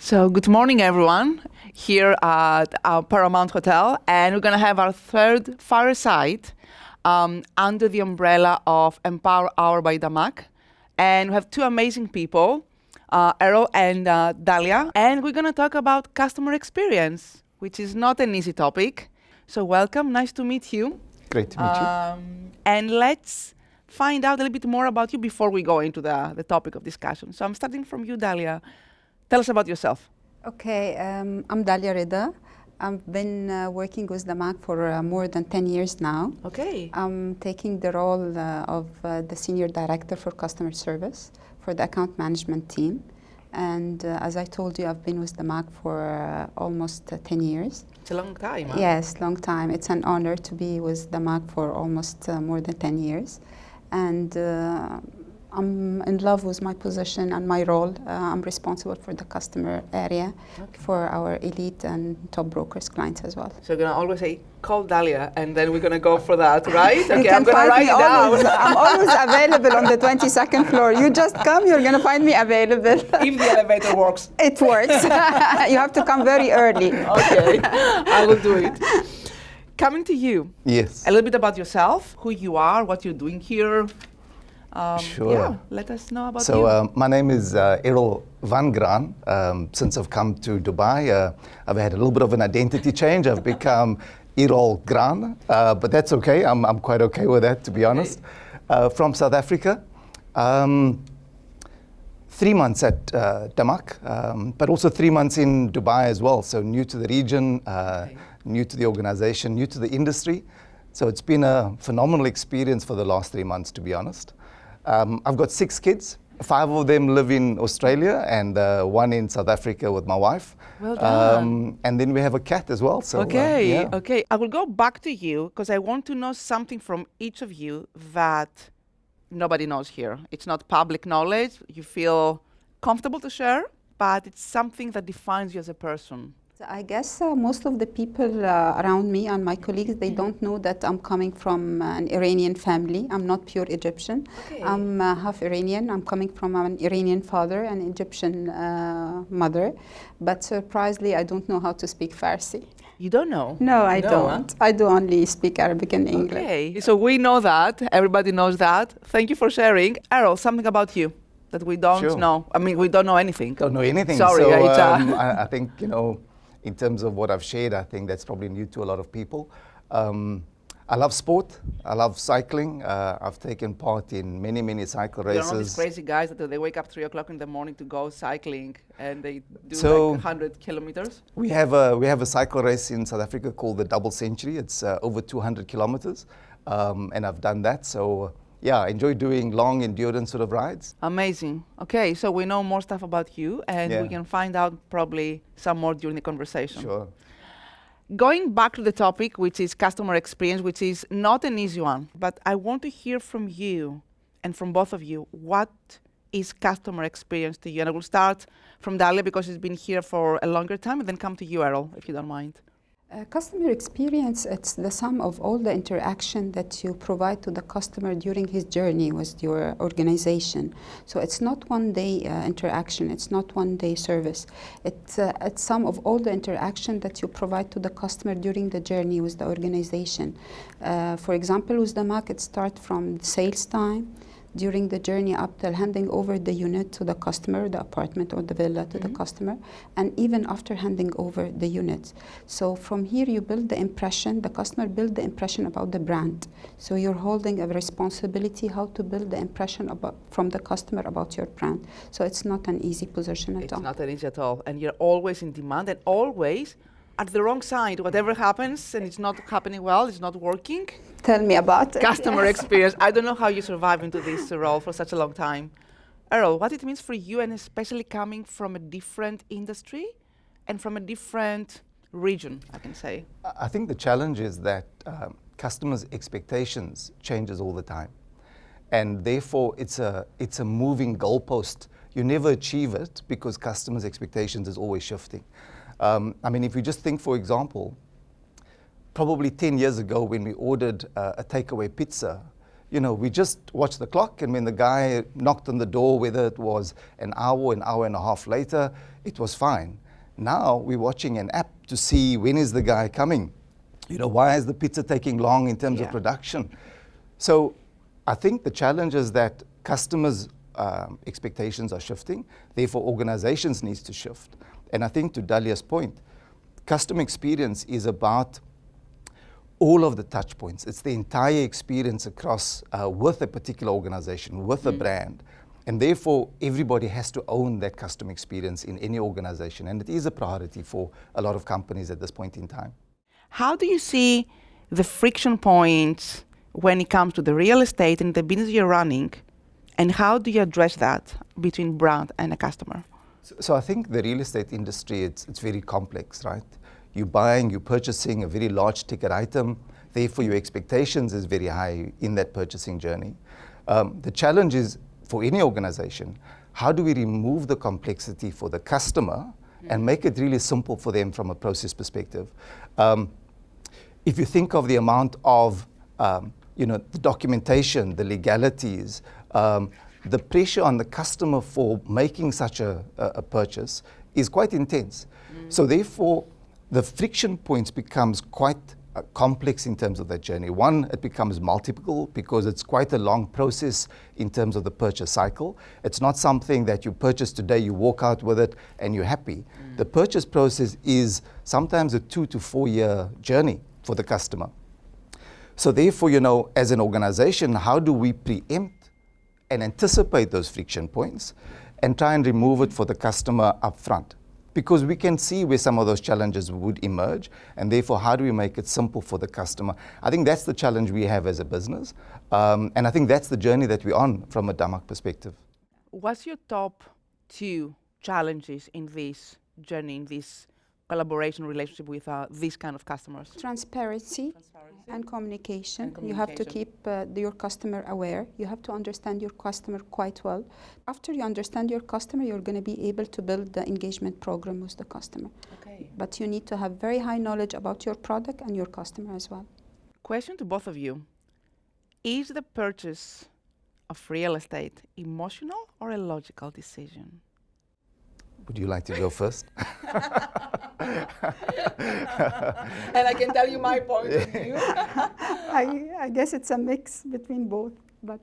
So good morning, everyone, here at our Paramount Hotel, and we're going to have our third Fireside under the umbrella of Empower Hour by DAMAC. And we have two amazing people, Errol and Dalia, and we're going to talk about customer experience, which is not an easy topic. So welcome, nice to meet you. Great to meet you. And let's find out a little bit more about you before we go into the topic of discussion. So I'm starting from you, Dalia. Tell us about yourself. Okay, I'm Dalia Reda. I've been working with DAMAC for more than 10 years now. Okay. I'm taking the role of the Senior Director for Customer Service for the Account Management Team. And as I told you, I've been with DAMAC for almost 10 years. It's a long time, huh? Yes, long time. It's an honor to be with DAMAC for almost more than 10 years. And I'm in love with my position and my role. I'm responsible for the customer area for our elite and top brokers clients as well. So you're going to always say, call Dalia, and then we're going to go for that, right? Okay, I'm going to write it down. I'm always available on the 22nd floor. You just come, you're going to find me available. If the elevator works. It works. You have to come very early. Okay, I will do it. Coming to you. Yes. A little bit about yourself, who you are, what you're doing here. Sure. Yeah, let us know about you. So my name is Errol van Graan. Since I've come to Dubai, I've had a little bit of an identity change. I've become Errol Graan, but that's okay. I'm quite okay with that, to be honest. From South Africa. 3 months at DAMAC, but also 3 months in Dubai as well. So new to the region, new to the organization, new to the industry. So it's been a phenomenal experience for the last 3 months, to be honest. I've got 6 kids. 5 of them live in Australia and 1 in South Africa with my wife. Well done. And then we have a cat as well. So, okay, yeah. okay. I will go back to you because I want to know something from each of you that nobody knows here. It's not public knowledge. You feel comfortable to share, but it's something that defines you as a person. I guess most of the people around me and my colleagues, they don't know that I'm coming from an Iranian family. I'm not pure Egyptian. Okay. I'm half Iranian. I'm coming from an Iranian father and Egyptian mother. But surprisingly, I don't know how to speak Farsi. You don't know? No, I don't. Huh? I do only speak Arabic and English. Okay, so we know that. Everybody knows that. Thank you for sharing. Errol, something about you that we don't know. I mean, we don't know anything. Don't know anything. Sorry. So I think, in terms of what I've shared, I think that's probably new to a lot of people. I love sport. I love cycling. I've taken part in many, many cycle races. You're not these crazy guys that they wake up 3 o'clock in the morning to go cycling and they do like 100 kilometers? We have a cycle race in South Africa called the Double Century. It's over 200 kilometers, and I've done that. So yeah, I enjoy doing long endurance sort of rides. Amazing. Okay, so we know more stuff about you, and we can find out probably some more during the conversation. Sure. Going back to the topic, which is customer experience, which is not an easy one, but I want to hear from you and from both of you, what is customer experience to you? And I will start from Dalia because she's been here for a longer time, and then come to you, Errol, if you don't mind. Customer experience, it's the sum of all the interaction that you provide to the customer during his journey with your organization. So it's not one day interaction, it's not one day service. It's sum of all the interaction that you provide to the customer during the journey with the organization. For example, with DAMAC, it starts from sales time, during the journey up till handing over the unit to the customer, the apartment or the villa to the customer, and even after handing over the unit. So from here you build the impression, the customer build the impression about the brand. So you're holding a responsibility how to build the impression from the customer about your brand. So it's not an easy position at all. It's not an easy at all, and you're always in demand and always at the wrong side. Whatever happens and it's not happening well, it's not working. Tell me about it. Customer experience. I don't know how you survive into this role for such a long time. Errol, what it means for you, and especially coming from a different industry and from a different region, I can say. I think the challenge is that customers' expectations changes all the time. And therefore, it's a moving goalpost. You never achieve it because customers' expectations is always shifting. I mean, if you just think, for example, probably 10 years ago when we ordered a takeaway pizza, we just watched the clock, and when the guy knocked on the door, whether it was an hour and a half later, it was fine. Now we're watching an app to see when is the guy coming. Why is the pizza taking long in terms of production? So I think the challenge is that customers' expectations are shifting, therefore organizations need to shift. And I think to Dalia's point, customer experience is about all of the touch points. It's the entire experience across with a particular organization, with a brand. And therefore, everybody has to own that customer experience in any organization. And it is a priority for a lot of companies at this point in time. How do you see the friction points when it comes to the real estate and the business you're running? And how do you address that between brand and a customer? So I think the real estate industry, it's very complex, right? You're buying, you're purchasing a very large ticket item. Therefore, your expectations is very high in that purchasing journey. The challenge is, for any organization, how do we remove the complexity for the customer and make it really simple for them from a process perspective? If you think of the amount of the documentation, the legalities, the pressure on the customer for making such a purchase is quite intense. So therefore, the friction points becomes quite complex in terms of that journey. One, it becomes multiple because it's quite a long process in terms of the purchase cycle. It's not something that you purchase today, you walk out with it and you're happy. The purchase process is sometimes a 2 to 4 year journey for the customer. So therefore, as an organization, how do we preempt and anticipate those friction points and try and remove it for the customer up front? Because we can see where some of those challenges would emerge, and therefore, how do we make it simple for the customer? I think that's the challenge we have as a business, and I think that's the journey that we're on from a DAMAC perspective. What's your top 2 challenges in this journey, in this collaboration relationship with these kind of customers? Transparency and communication. You have to keep your customer aware. You have to understand your customer quite well. After you understand your customer, you're going to be able to build the engagement program with the customer. Okay. But you need to have very high knowledge about your product and your customer as well. Question to both of you. Is the purchase of real estate emotional or a logical decision? Would you like to go first? And I can tell you my point of view. I guess it's a mix between both. But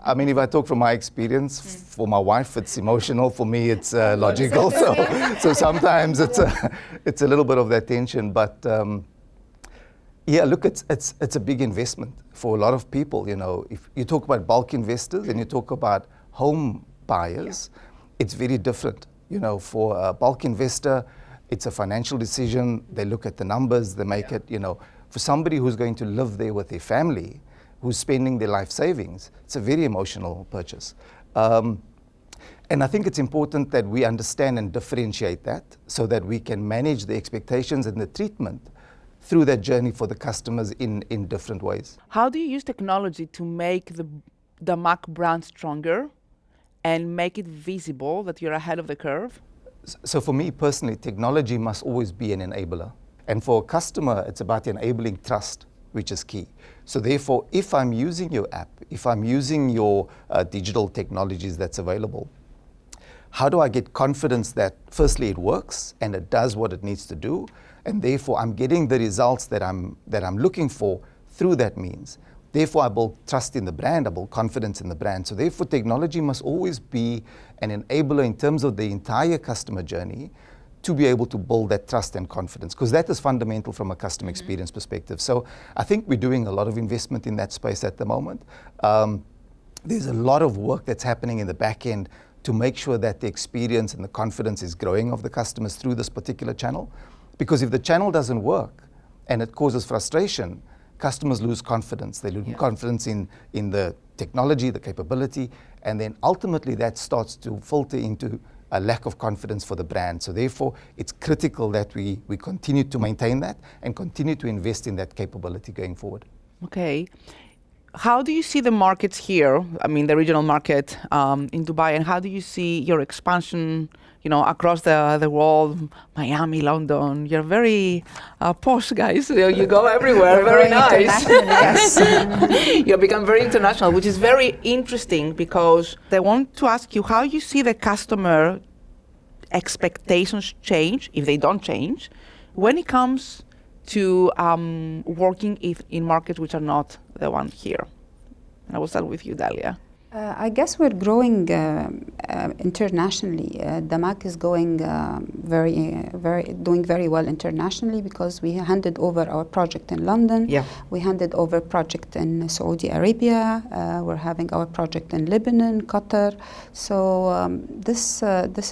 I mean, if I talk from my experience, for my wife it's emotional. For me, it's logical. So sometimes it's a little bit of that tension. But look, it's a big investment for a lot of people. If you talk about bulk investors and you talk about home buyers, it's very different. For a bulk investor, it's a financial decision. They look at the numbers, they make it, for somebody who's going to live there with their family, who's spending their life savings, it's a very emotional purchase. And I think it's important that we understand and differentiate that so that we can manage the expectations and the treatment through that journey for the customers in different ways. How do you use technology to make the DAMAC brand stronger and make it visible that you're ahead of the curve? So for me personally, technology must always be an enabler. And for a customer, it's about enabling trust, which is key. So therefore, if I'm using your app, if I'm using your digital technologies that's available, how do I get confidence that firstly it works and it does what it needs to do, and therefore I'm getting the results that I'm looking for through that means? Therefore, I build trust in the brand, I build confidence in the brand. So therefore, technology must always be an enabler in terms of the entire customer journey to be able to build that trust and confidence, because that is fundamental from a customer experience perspective. So I think we're doing a lot of investment in that space at the moment. There's a lot of work that's happening in the back end to make sure that the experience and the confidence is growing of the customers through this particular channel. Because if the channel doesn't work and it causes frustration, customers lose confidence. They lose confidence in the technology, the capability, and then ultimately that starts to filter into a lack of confidence for the brand. So therefore, it's critical that we continue to maintain that and continue to invest in that capability going forward. Okay. How do you see the markets here? I mean, the regional market in Dubai, and how do you see your expansion, across the world, Miami, London? You're very posh, guys. You go everywhere. Very nice. Yes. You become very international, which is very interesting because I want to ask you how you see the customer expectations change, if they don't change, when it comes to working in markets which are not the one here? And I will start with you, Dalia. I guess we're growing internationally. DAMAC is going doing very well internationally because we handed over our project in London. Yeah. We handed over project in Saudi Arabia. We're having our project in Lebanon, Qatar. So this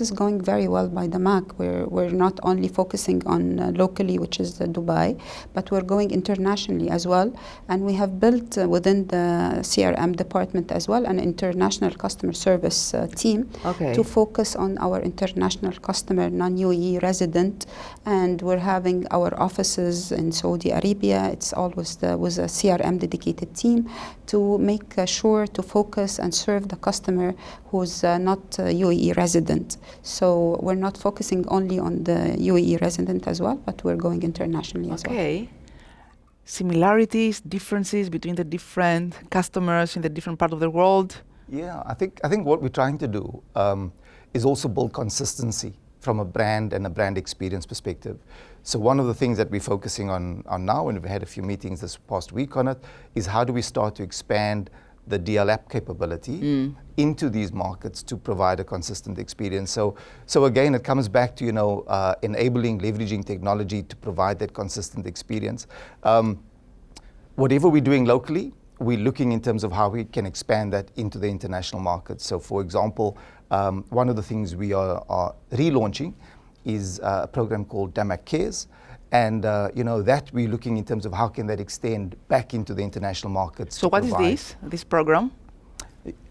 is going very well by DAMAC. We're not only focusing on locally, which is Dubai, but we're going internationally as well. And we have built within the CRM department as well an international customer service team to focus on our international customer, non-UAE resident, and we're having our offices in Saudi Arabia. It's always with a CRM dedicated team to make sure to focus and serve the customer who's not UAE resident. So we're not focusing only on the UAE resident as well, but we're going internationally as well. Okay. Similarities, differences between the different customers in the different part of the world? Yeah, I think what we're trying to do is also build consistency from a brand and a brand experience perspective. So one of the things that we're focusing on now, and we've had a few meetings this past week on it, is how do we start to expand the DL app capability into these markets to provide a consistent experience. So again, it comes back to enabling, leveraging technology to provide that consistent experience. Whatever we're doing locally, we're looking in terms of how we can expand that into the international markets. So for example, one of the things we are relaunching is a program called DAMAC Cares. And that we're looking in terms of how can that extend back into the international markets. So what is this program?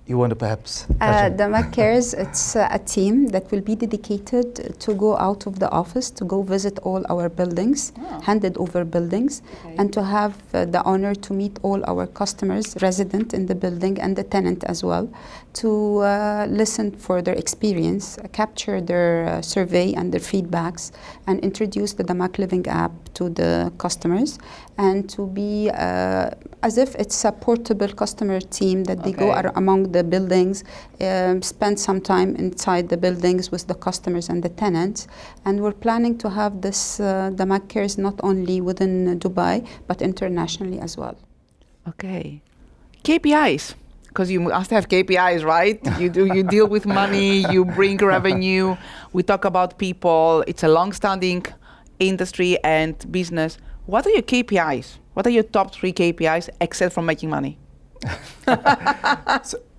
You want to perhaps? DAMAC Cares, it's a team that will be dedicated to go out of the office, to go visit all our buildings, handed over buildings, and to have the honor to meet all our customers, resident in the building and the tenant as well, to listen for their experience, capture their survey and their feedbacks, and introduce the DAMAC Living app to the customers, and to be as if it's a portable customer team that they go among the buildings, spend some time inside the buildings with the customers and the tenants. And we're planning to have this DAMAC Cares not only within Dubai, but internationally as well. Okay. KPIs, because you must have KPIs, right? You deal with money, you bring revenue, we talk about people, it's a long-standing industry and business. What are your KPIs? What are your top 3 KPIs except from making money?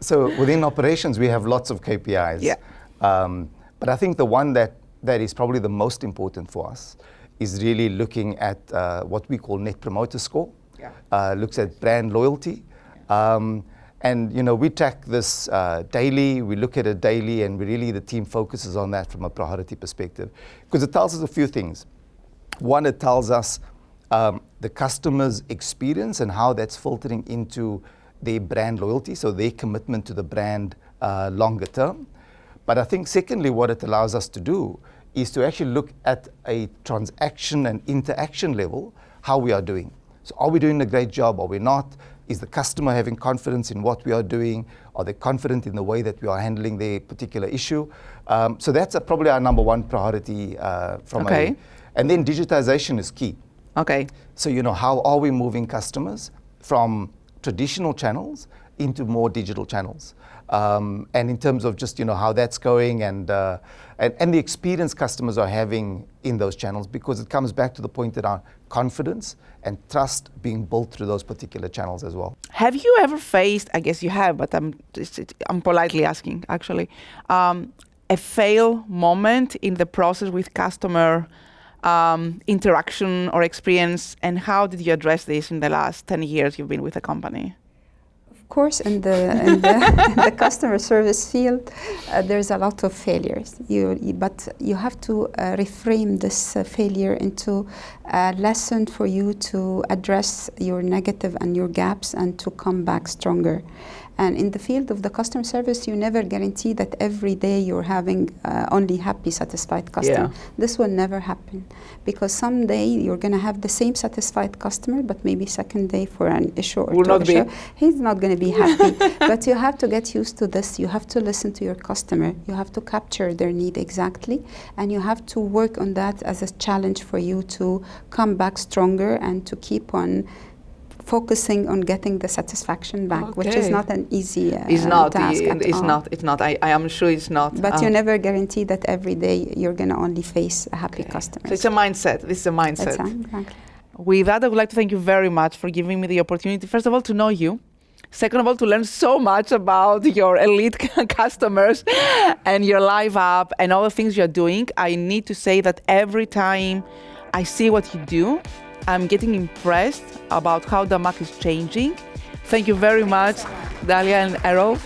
So within operations, we have lots of KPIs. Yeah. But I think the one that is probably the most important for us is really looking at what we call Net Promoter Score. Yeah. Looks at brand loyalty. Yeah. And we track this daily, we look at it daily, and the team focuses on that from a priority perspective. Because it tells us a few things. One, it tells us the customer's experience and how that's filtering into their brand loyalty, so their commitment to the brand longer term. But I think secondly, what it allows us to do is to actually look at a transaction and interaction level, how we are doing. So are we doing a great job? Are we not? Is the customer having confidence in what we are doing? Are they confident in the way that we are handling their particular issue? So that's probably our number one priority and then digitization is key. Okay. So, how are we moving customers from traditional channels into more digital channels? And in terms of just, how that's going and the experience customers are having in those channels, because it comes back to the point that our confidence and trust being built through those particular channels as well. Have you ever faced, I guess you have, but I'm politely asking actually, a fail moment in the process with customer interaction or experience, and how did you address this in the last 10 years you've been with the company? Of course, in the customer service field, there's a lot of failures. But you have to reframe this failure into a lesson for you to address your negative and your gaps and to come back stronger. And in the field of the customer service, you never guarantee that every day you're having only happy, satisfied customer. Yeah. This will never happen, because someday you're going to have the same satisfied customer, but maybe second day for an issue or Will two not be. issue, he's not going to be happy. But you have to get used to this. You have to listen to your customer. You have to capture their need exactly, and you have to work on that as a challenge for you to come back stronger and to keep on focusing on getting the satisfaction back, which is Okay. not an easy It's not. task at It's all. not. It's not. I am sure it's not. But you never guarantee that every day you're going to only face a happy Okay. customer. So it's a mindset. This is a mindset. Exactly. With that, I would like to thank you very much for giving me the opportunity, first of all, to know you. Second of all, to learn so much about your elite customers and your live app and all the things you're doing. I need to say that every time I see what you do, I'm getting impressed about how DAMAC is changing. Thank you very much, Dalia and Errol.